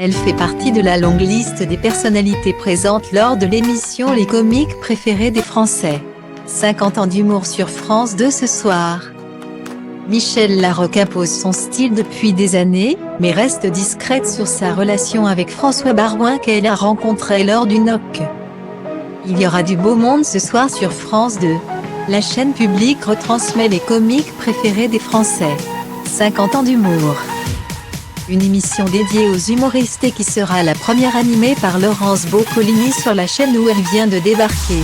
Elle fait partie de la longue liste des personnalités présentes lors de l'émission Les comiques préférés des Français. 50 ans d'humour sur France 2 ce soir. Michèle Larocque impose son style depuis des années, mais reste discrète sur sa relation avec François Barouin qu'elle a rencontré lors du NOC. Il y aura du beau monde ce soir sur France 2. La chaîne publique retransmet les comiques préférés des Français. 50 ans d'humour. Une émission dédiée aux humoristes et qui sera la première animée par Laurence Boccolini sur la chaîne où elle vient de débarquer.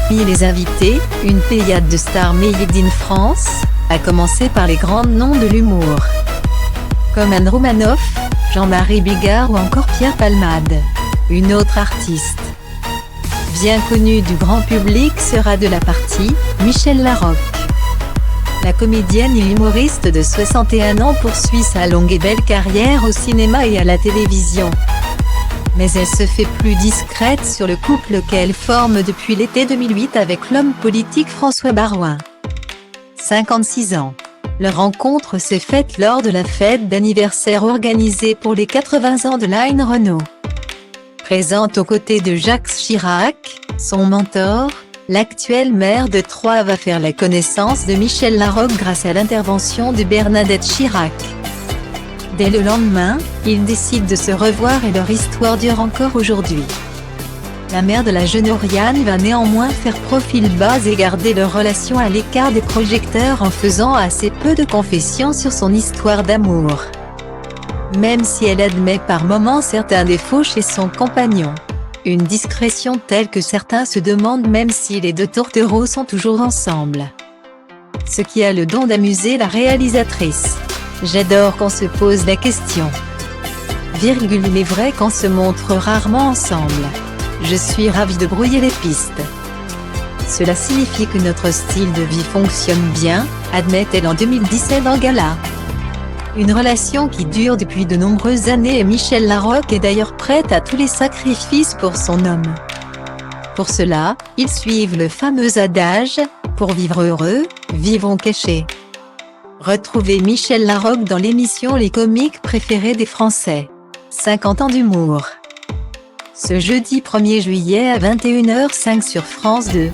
Parmi les invités, une pléiade de stars made in France, à commencer par les grands noms de l'humour. Comme Anne Romanoff, Jean-Marie Bigard ou encore Pierre Palmade. Une autre artiste bien connue du grand public sera de la partie, Michèle Larocque. La comédienne et humoriste de 61 ans poursuit sa longue et belle carrière au cinéma et à la télévision. Mais elle se fait plus discrète sur le couple qu'elle forme depuis l'été 2008 avec l'homme politique François Barouin. 56 ans. Leur rencontre s'est faite lors de la fête d'anniversaire organisée pour les 80 ans de Line Renault. Présente aux côtés de Jacques Chirac, son mentor, l'actuel maire de Troyes va faire la connaissance de Michèle Larocque grâce à l'intervention de Bernadette Chirac. Dès le lendemain, ils décident de se revoir et leur histoire dure encore aujourd'hui. La mère de la jeune Oriane va néanmoins faire profil bas et garder leur relation à l'écart des projecteurs en faisant assez peu de confessions sur son histoire d'amour. Même si elle admet par moments certains défauts chez son compagnon. Une discrétion telle que certains se demandent même si les deux tourtereaux sont toujours ensemble. Ce qui a le don d'amuser la réalisatrice. J'adore qu'on se pose la question. Il est vrai qu'on se montre rarement ensemble. Je suis ravie de brouiller les pistes. Cela signifie que notre style de vie fonctionne bien, admet-elle en 2017 en gala. Une relation qui dure depuis de nombreuses années et Michèle Larocque est d'ailleurs prête à tous les sacrifices pour son homme. Pour cela, ils suivent le fameux adage « Pour vivre heureux, vivons cachés ». Retrouvez Michèle Larocque dans l'émission Les comiques préférés des Français. 50 ans d'humour. Ce jeudi 1er juillet à 21h05 sur France 2.